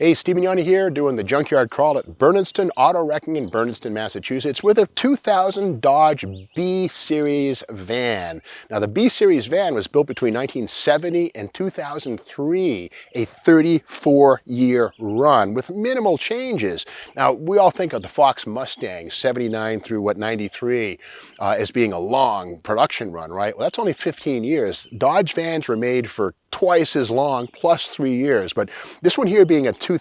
Hey, Stephen Yanni here, doing the junkyard crawl at Berniston Auto Wrecking in Berniston, Massachusetts, with a 2000 Dodge B-Series van. Now, the B-Series van was built between 1970 and 2003, a 34-year run with minimal changes. Now, we all think of the Fox Mustang, 79 through, 93, as being a long production run, right? Well, that's only 15 years. Dodge vans were made for twice as long, plus 3 years. But this one here being a 2000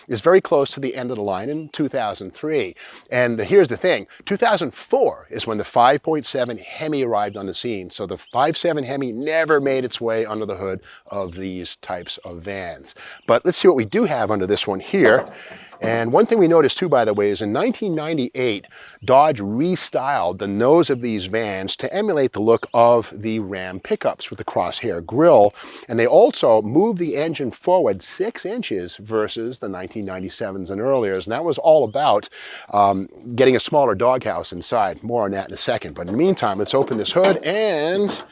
is very close to the end of the line in 2003. And here's the thing, 2004 is when the 5.7 Hemi arrived on the scene. So the 5.7 Hemi never made its way under the hood of these types of vans. But let's see what we do have under this one here. And one thing we noticed too, by the way, is in 1998, Dodge restyled the nose of these vans to emulate the look of the Ram pickups with the crosshair grille. And they also moved the engine forward 6 inches versus the 1997s and earliers. And that was all about getting a smaller doghouse inside. More on that in a second. But in the meantime, let's open this hood and...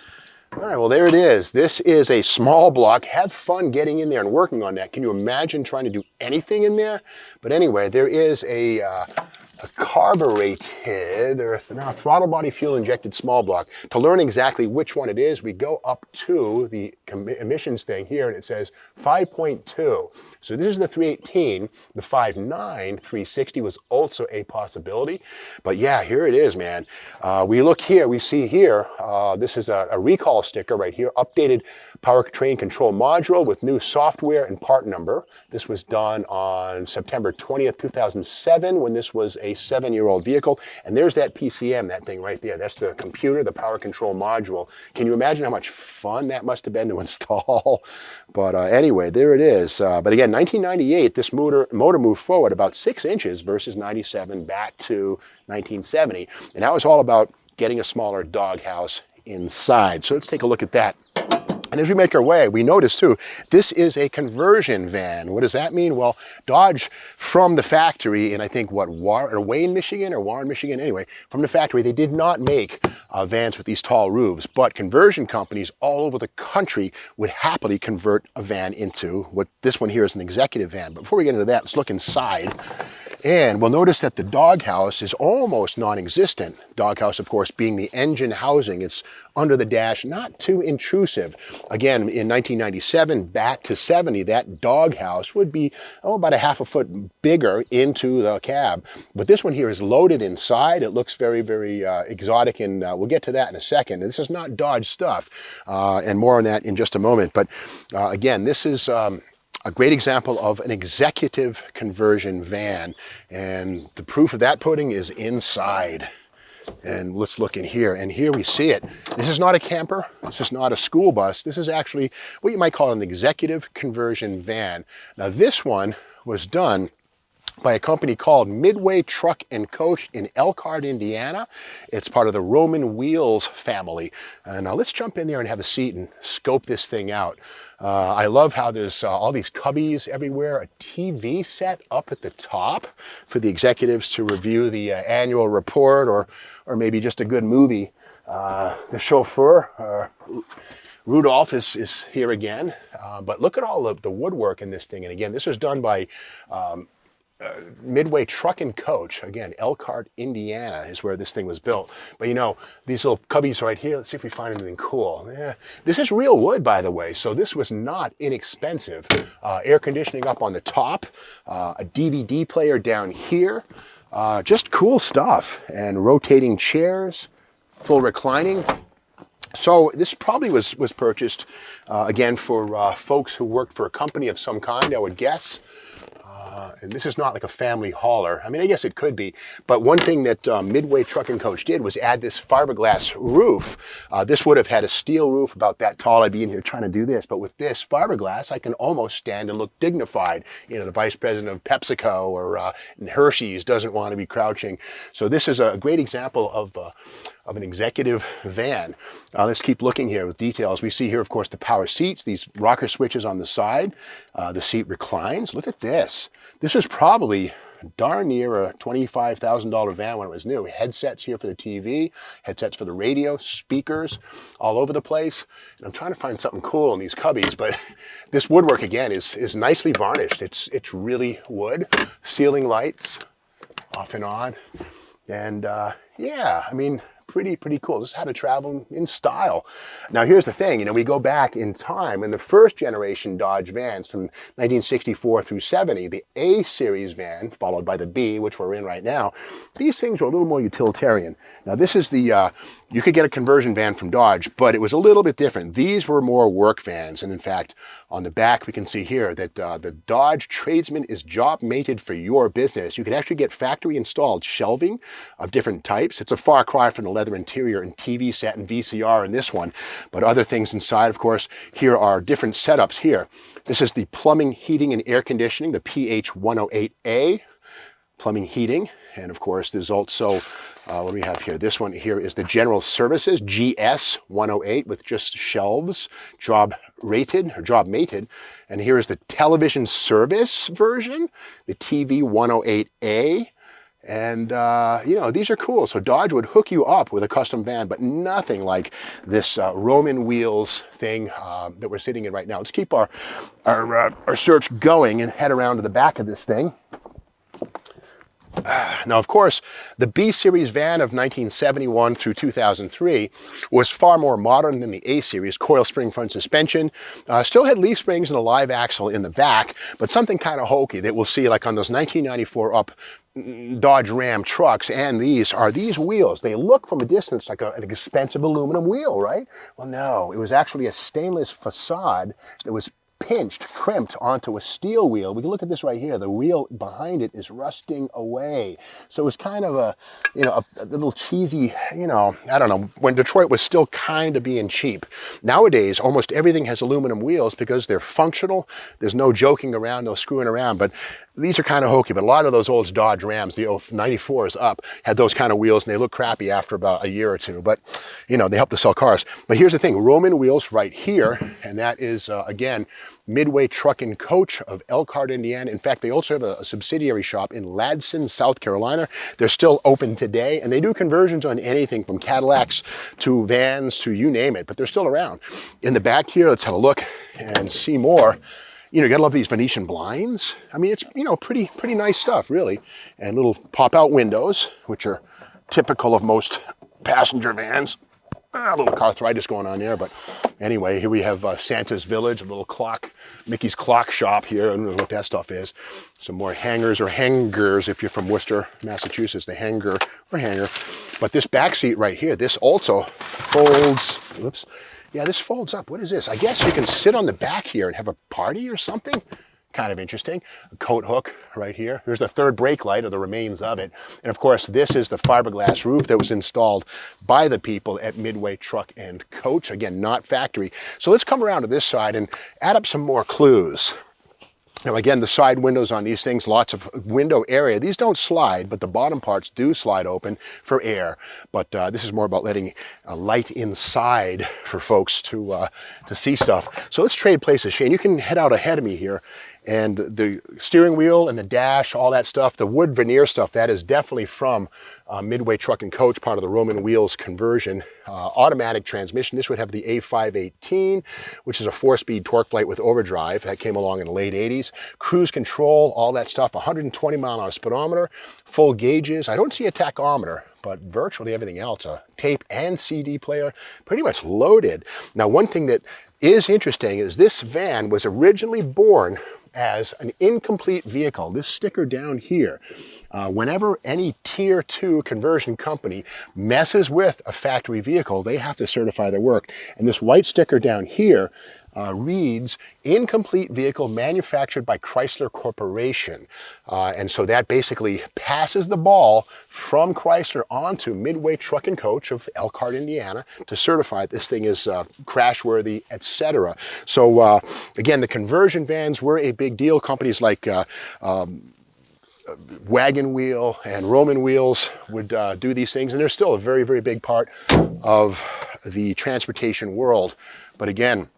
all right, well, there it is. This is a small block. Have fun getting in there and working on that. Can you imagine trying to do anything in there? But anyway, there is a carbureted or throttle body fuel injected small block. To learn exactly which one it is, we go up to the emissions thing here and it says 5.2. So this is the 318. The 5.9 360 was also a possibility. But yeah, here it is, man. We look here, we see here, this is a recall sticker right here, updated powertrain control module with new software and part number. This was done on September 20th, 2007 when this was a 7-year-old vehicle. And there's that PCM, that thing right there. That's the computer, the power control module. Can you imagine how much fun that must have been to install? But anyway, there it is. But again, 1998, this motor moved forward about 6 inches versus 97 back to 1970. And that was all about getting a smaller doghouse inside. So let's take a look at that. And as we make our way, we notice too, this is a conversion van. What does that mean? Well, Dodge from the factory in, I think, Wayne, Michigan or Warren, Michigan, anyway, from the factory, they did not make vans with these tall roofs, but conversion companies all over the country would happily convert a van into what this one here is, an executive van. But before we get into that, let's look inside. And we'll notice that the doghouse is almost non-existent. Doghouse, of course, being the engine housing. It's under the dash, not too intrusive. Again, in 1997, back to 70, that doghouse would be about a half a foot bigger into the cab. But this one here is loaded inside. It looks very, very exotic, and we'll get to that in a second. This is not Dodge stuff, and more on that in just a moment. But again, this is... a great example of an executive conversion van, and the proof of that pudding is inside. And let's look in here, and here we see it. This is not a camper, this is not a school bus, this is actually what you might call an executive conversion van. Now this one was done by a company called Midway Truck and Coach in Elkhart, Indiana. It's part of the Roman Wheels family. Now let's jump in there and have a seat and scope this thing out. I love how there's all these cubbies everywhere, a TV set up at the top for the executives to review the annual report or maybe just a good movie. The chauffeur, Rudolph is here again, but look at all of the woodwork in this thing. And again, this was done by Midway Truck and Coach. Again, Elkhart, Indiana is where this thing was built. But you know, these little cubbies right here, let's see if we find anything cool. Yeah. This is real wood, by the way, so this was not inexpensive. Air conditioning up on the top, a DVD player down here, just cool stuff. And rotating chairs, full reclining. So this probably was purchased, again, for folks who worked for a company of some kind, I would guess. And this is not like a family hauler. I mean, I guess it could be. But one thing that Midway Truck and Coach did was add this fiberglass roof. This would have had a steel roof about that tall. I'd be in here trying to do this. But with this fiberglass, I can almost stand and look dignified. You know, the vice president of PepsiCo or Hershey's doesn't want to be crouching. So this is a great example of an executive van. Let's keep looking here with details. We see here, of course, the power seats, these rocker switches on the side. The seat reclines. Look at this. This is probably darn near a $25,000 van when it was new. Headsets here for the TV, headsets for the radio, speakers all over the place. And I'm trying to find something cool in these cubbies, but this woodwork again is nicely varnished. It's really wood. Ceiling lights off and on. And yeah, I mean, pretty cool. This is how to travel in style. Now here's the thing, you know, we go back in time, and the first generation Dodge vans from 1964 through 70, the A series van, followed by the B, which we're in right now, these things were a little more utilitarian. Now this is the, you could get a conversion van from Dodge, but it was a little bit different. These were more work vans, and in fact, on the back we can see here that the Dodge Tradesman is job mated for your business. You can actually get factory installed shelving of different types. It's a far cry from the leather interior and TV set and VCR in this one, but other things inside, of course. Here are different setups here. This is the plumbing, heating, and air conditioning, the PH108A plumbing, heating, and of course there's also what do we have here? This one here is the general services GS108 with just shelves, job rated or job mated, and here is the television service version, the TV108A. And, you know, these are cool. So Dodge would hook you up with a custom van, but nothing like this Roman wheels thing that we're sitting in right now. Let's keep our search going and head around to the back of this thing. Now, of course, the B-Series van of 1971 through 2003 was far more modern than the A-Series, coil spring front suspension, still had leaf springs and a live axle in the back, but something kind of hokey that we'll see like on those 1994 up Dodge Ram trucks. And these are these wheels. They look from a distance like an expensive aluminum wheel, right? Well, no, it was actually a stainless facade that was pinched, crimped onto a steel wheel. We can look at this right here. The wheel behind it is rusting away. So it was kind of a, you know, a little cheesy, you know, I don't know, when Detroit was still kind of being cheap. Nowadays, almost everything has aluminum wheels because they're functional. There's no joking around, no screwing around, but these are kind of hokey. But a lot of those old Dodge Rams, the 94s up, had those kind of wheels, and they look crappy after about a year or two, but you know, they help to sell cars. But here's the thing, Roman wheels right here, and that is, again, Midway Truck and Coach of Elkhart, Indiana. In fact, they also have a subsidiary shop in Ladson, South Carolina. They're still open today, and they do conversions on anything from Cadillacs to vans to you name it, but they're still around. In the back here, let's have a look and see more. You know, you gotta love these Venetian blinds. I mean, it's, you know, pretty nice stuff, really. And little pop-out windows, which are typical of most passenger vans. A little arthritis going on there, but anyway, here we have Santa's Village, a little clock, Mickey's Clock Shop here. I don't know what that stuff is. Some more hangers or hangers if you're from Worcester, Massachusetts, the hanger or hanger. But this back seat right here, this also folds, whoops. Yeah, this folds up. What is this? I guess you can sit on the back here and have a party or something. Kind of interesting. A coat hook right here. There's the third brake light, or the remains of it. And of course, this is the fiberglass roof that was installed by the people at Midway Truck and Coach. Again, not factory. So let's come around to this side and add up some more clues. Now again, the side windows on these things, lots of window area. These don't slide, but the bottom parts do slide open for air. But this is more about letting light inside for folks to see stuff. So let's trade places. Shane, you can head out ahead of me here. And the steering wheel and the dash, all that stuff, the wood veneer stuff, that is definitely from Midway Truck and Coach, part of the Roman wheels conversion. Automatic transmission. This would have the A518, which is a 4-speed torque flight with overdrive. That came along in the late 80s. Cruise control, all that stuff. 120-mile-an-hour speedometer, full gauges. I don't see a tachometer, but virtually everything else, a tape and CD player, pretty much loaded. Now, one thing that is interesting is this van was originally born as an incomplete vehicle. This sticker down here, whenever any tier 2 conversion company messes with a factory vehicle, they have to certify their work. And this white sticker down here reads incomplete vehicle manufactured by Chrysler Corporation. And so that basically passes the ball from Chrysler onto Midway Truck and Coach of Elkhart, Indiana, to certify this thing is crash-worthy, etc. So again, the conversion vans were a big deal. Companies like Wagon Wheel and Roman Wheels would do these things, and they're still a very big part of the transportation world. But again,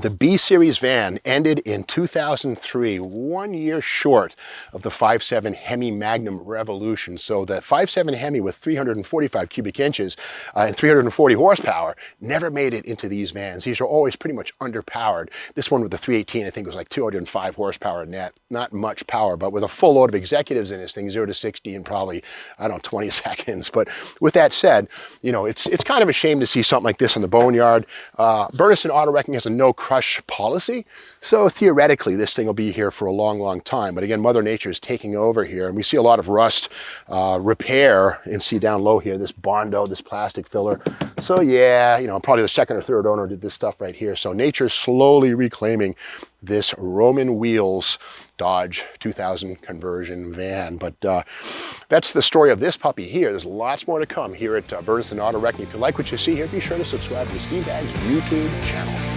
The B Series van ended in 2003, 1 year short of the 5.7 Hemi Magnum revolution. So the 5.7 Hemi with 345 cubic inches and 340 horsepower never made it into these vans. These are always pretty much underpowered. This one with the 318, I think, was like 205 horsepower net. Not much power, but with a full load of executives in this thing, 0 to 60 in probably, I don't know, 20 seconds. But with that said, you know, it's kind of a shame to see something like this in the boneyard. Bernison Auto Wrecking has a no crush policy, so theoretically this thing will be here for a long, long time. But again, Mother Nature is taking over here, and we see a lot of rust repair. And see down low here, this Bondo, this plastic filler. So yeah, you know, probably the second or third owner did this stuff right here. So nature's slowly reclaiming this Roman wheels Dodge 2000 conversion van. But that's the story of this puppy here. There's lots more to come here at Bernison Auto Wrecking. If you like what you see here, be sure to subscribe to the Steve Baggs YouTube channel.